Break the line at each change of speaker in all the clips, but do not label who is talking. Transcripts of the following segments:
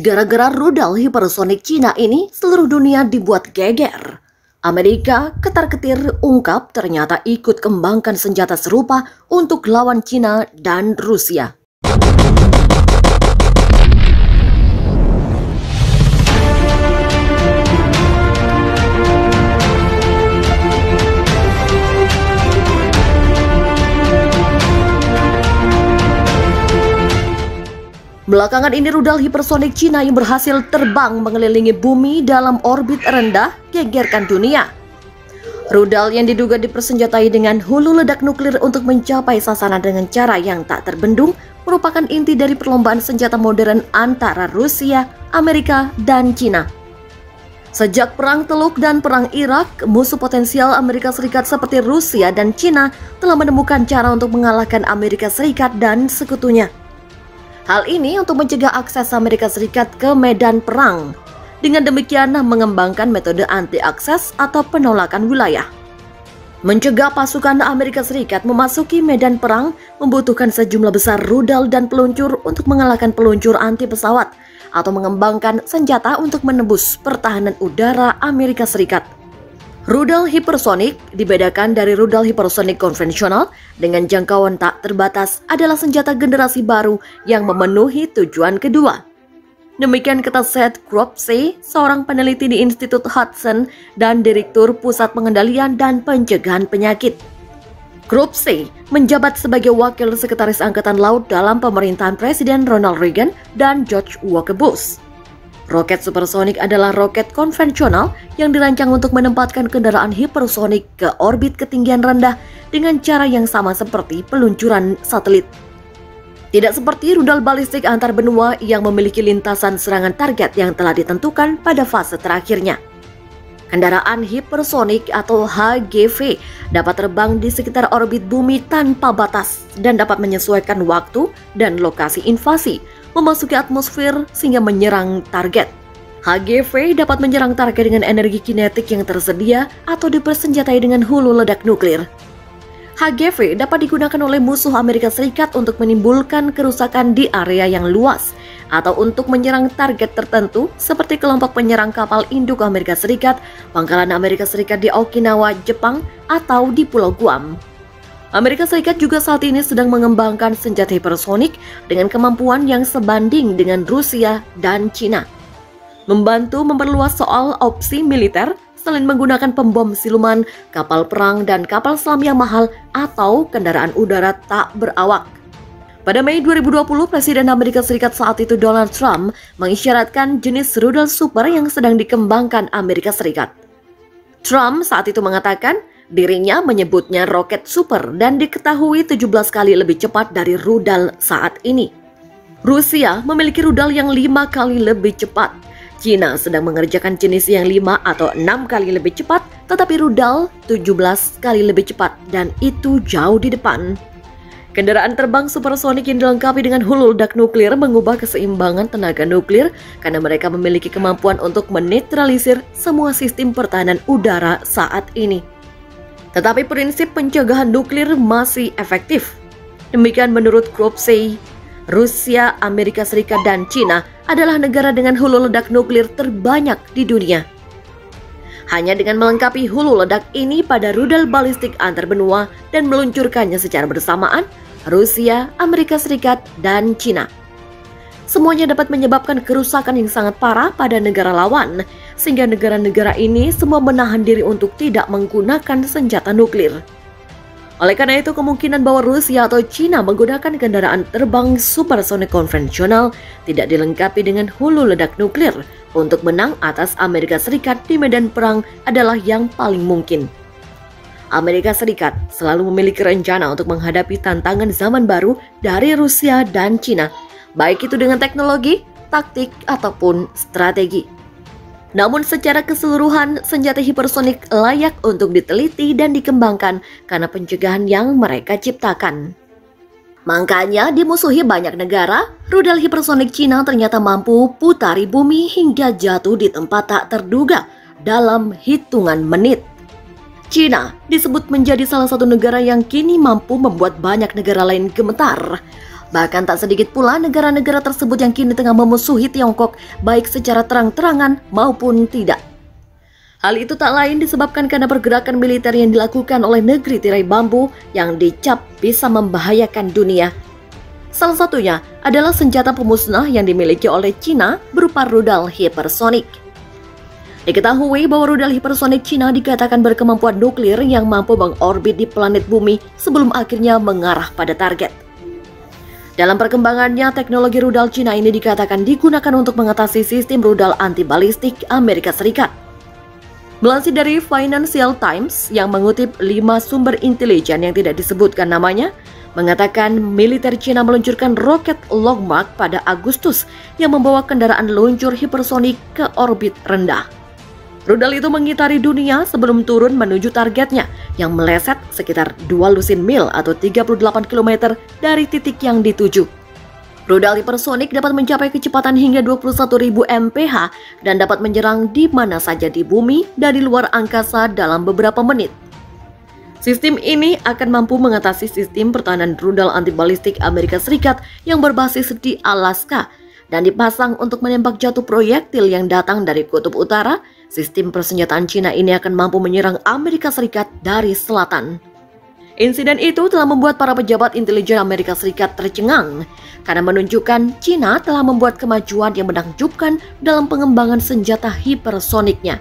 Gara-gara rudal hipersonik Cina ini, seluruh dunia dibuat geger. Amerika ketar-ketir ungkap ternyata ikut kembangkan senjata serupa untuk lawan Cina dan Rusia. Belakangan ini rudal hipersonik Cina yang berhasil terbang mengelilingi bumi dalam orbit rendah gegerkan dunia. Rudal yang diduga dipersenjatai dengan hulu ledak nuklir untuk mencapai sasaran dengan cara yang tak terbendung merupakan inti dari perlombaan senjata modern antara Rusia, Amerika, dan Cina. Sejak Perang Teluk dan Perang Irak, musuh potensial Amerika Serikat seperti Rusia dan Cina telah menemukan cara untuk mengalahkan Amerika Serikat dan sekutunya. Hal ini untuk mencegah akses Amerika Serikat ke medan perang. Dengan demikian mengembangkan metode anti-akses atau penolakan wilayah. Mencegah pasukan Amerika Serikat memasuki medan perang membutuhkan sejumlah besar rudal dan peluncur untuk mengalahkan peluncur anti pesawat atau mengembangkan senjata untuk menembus pertahanan udara Amerika Serikat. Rudal hipersonik dibedakan dari rudal hipersonik konvensional dengan jangkauan tak terbatas adalah senjata generasi baru yang memenuhi tujuan kedua. Demikian kata Seth Cropsey, seorang peneliti di Institut Hudson dan Direktur Pusat Pengendalian dan Pencegahan Penyakit. Cropsey menjabat sebagai Wakil Sekretaris Angkatan Laut dalam pemerintahan Presiden Ronald Reagan dan George Walker Bush. Roket supersonik adalah roket konvensional yang dirancang untuk menempatkan kendaraan hipersonik ke orbit ketinggian rendah dengan cara yang sama seperti peluncuran satelit. Tidak seperti rudal balistik antar benua yang memiliki lintasan serangan target yang telah ditentukan pada fase terakhirnya. Kendaraan hipersonik atau HGV dapat terbang di sekitar orbit bumi tanpa batas dan dapat menyesuaikan waktu dan lokasi invasi memasuki atmosfer sehingga menyerang target. HGV dapat menyerang target dengan energi kinetik yang tersedia atau dipersenjatai dengan hulu ledak nuklir. HGV dapat digunakan oleh musuh Amerika Serikat untuk menimbulkan kerusakan di area yang luas atau untuk menyerang target tertentu seperti kelompok penyerang kapal induk Amerika Serikat, pangkalan Amerika Serikat di Okinawa, Jepang, atau di Pulau Guam. Amerika Serikat juga saat ini sedang mengembangkan senjata hipersonik dengan kemampuan yang sebanding dengan Rusia dan Cina. Membantu memperluas soal opsi militer selain menggunakan pembom siluman, kapal perang, dan kapal selam yang mahal atau kendaraan udara tak berawak. Pada Mei 2020, Presiden Amerika Serikat saat itu Donald Trump mengisyaratkan jenis rudal super yang sedang dikembangkan Amerika Serikat. Trump saat itu mengatakan dirinya menyebutnya roket super dan diketahui 17 kali lebih cepat dari rudal saat ini. Rusia memiliki rudal yang 5 kali lebih cepat. Cina sedang mengerjakan jenis yang 5 atau 6 kali lebih cepat, tetapi rudal 17 kali lebih cepat dan itu jauh di depan. Kendaraan terbang supersonik yang dilengkapi dengan hulu ledak nuklir mengubah keseimbangan tenaga nuklir karena mereka memiliki kemampuan untuk menetralisir semua sistem pertahanan udara saat ini. Tetapi prinsip pencegahan nuklir masih efektif. Demikian menurut Cropsey, Rusia, Amerika Serikat, dan Cina adalah negara dengan hulu ledak nuklir terbanyak di dunia. Hanya dengan melengkapi hulu ledak ini pada rudal balistik antar benua dan meluncurkannya secara bersamaan, Rusia, Amerika Serikat, dan Cina. Semuanya dapat menyebabkan kerusakan yang sangat parah pada negara lawan, sehingga negara-negara ini semua menahan diri untuk tidak menggunakan senjata nuklir. Oleh karena itu, kemungkinan bahwa Rusia atau Cina menggunakan kendaraan terbang supersonik konvensional tidak dilengkapi dengan hulu ledak nuklir untuk menang atas Amerika Serikat di medan perang adalah yang paling mungkin. Amerika Serikat selalu memiliki rencana untuk menghadapi tantangan zaman baru dari Rusia dan Cina, baik itu dengan teknologi, taktik, ataupun strategi. Namun secara keseluruhan, senjata hipersonik layak untuk diteliti dan dikembangkan karena pencegahan yang mereka ciptakan. Makanya dimusuhi banyak negara, rudal hipersonik Cina ternyata mampu putari bumi hingga jatuh di tempat tak terduga dalam hitungan menit. Cina disebut menjadi salah satu negara yang kini mampu membuat banyak negara lain gemetar. Bahkan tak sedikit pula negara-negara tersebut yang kini tengah memusuhi Tiongkok baik secara terang-terangan maupun tidak. Hal itu tak lain disebabkan karena pergerakan militer yang dilakukan oleh negeri tirai bambu yang dicap bisa membahayakan dunia. Salah satunya adalah senjata pemusnah yang dimiliki oleh Cina berupa rudal hipersonik. Diketahui bahwa rudal hipersonik Cina dikatakan berkemampuan nuklir yang mampu mengorbit di planet bumi sebelum akhirnya mengarah pada target. Dalam perkembangannya, teknologi rudal Cina ini dikatakan digunakan untuk mengatasi sistem rudal anti-balistik Amerika Serikat. Melansir dari Financial Times yang mengutip 5 sumber intelijen yang tidak disebutkan namanya, mengatakan militer Cina meluncurkan roket Long March pada Agustus yang membawa kendaraan luncur hipersonik ke orbit rendah. Rudal itu mengitari dunia sebelum turun menuju targetnya yang meleset sekitar 2 lusin mil atau 38 km dari titik yang dituju. Rudal hipersonik dapat mencapai kecepatan hingga 21.000 mph dan dapat menyerang di mana saja di bumi dari luar angkasa dalam beberapa menit. Sistem ini akan mampu mengatasi sistem pertahanan rudal anti-balistik Amerika Serikat yang berbasis di Alaska dan dipasang untuk menembak jatuh proyektil yang datang dari kutub utara. Sistem persenjataan Cina ini akan mampu menyerang Amerika Serikat dari selatan. Insiden itu telah membuat para pejabat intelijen Amerika Serikat tercengang karena menunjukkan Cina telah membuat kemajuan yang menakjubkan dalam pengembangan senjata hipersoniknya.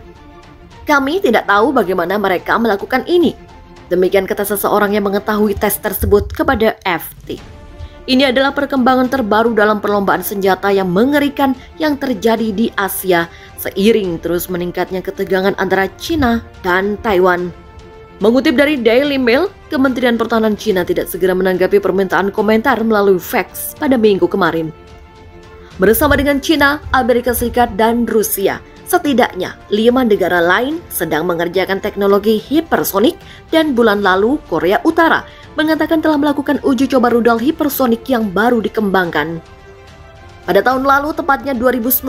Kami tidak tahu bagaimana mereka melakukan ini. Demikian kata seseorang yang mengetahui tes tersebut kepada FT. Ini adalah perkembangan terbaru dalam perlombaan senjata yang mengerikan yang terjadi di Asia seiring terus meningkatnya ketegangan antara Cina dan Taiwan. Mengutip dari Daily Mail, Kementerian Pertahanan Cina tidak segera menanggapi permintaan komentar melalui fax pada Minggu kemarin. Bersama dengan Cina, Amerika Serikat, dan Rusia, setidaknya 5 negara lain sedang mengerjakan teknologi hipersonik dan bulan lalu Korea Utara mengatakan telah melakukan uji coba rudal hipersonik yang baru dikembangkan. Pada tahun lalu, tepatnya 2019,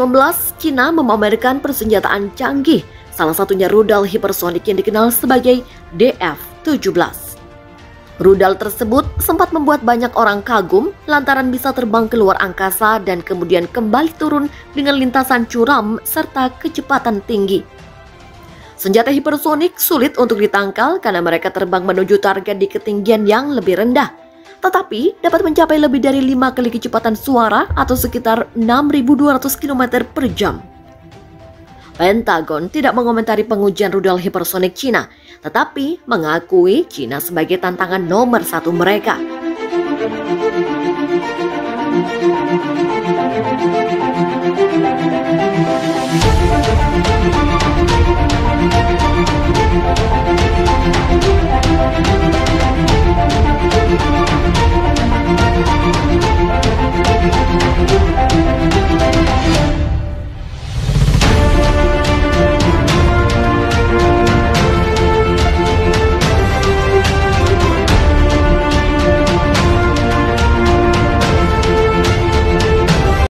Cina memamerkan persenjataan canggih, salah satunya rudal hipersonik yang dikenal sebagai DF-17. Rudal tersebut sempat membuat banyak orang kagum lantaran bisa terbang keluar angkasa dan kemudian kembali turun dengan lintasan curam serta kecepatan tinggi. Senjata hipersonik sulit untuk ditangkal karena mereka terbang menuju target di ketinggian yang lebih rendah, tetapi dapat mencapai lebih dari 5 kali kecepatan suara atau sekitar 6.200 km per jam. Pentagon tidak mengomentari pengujian rudal hipersonik Cina, tetapi mengakui Cina sebagai tantangan nomor 1 mereka.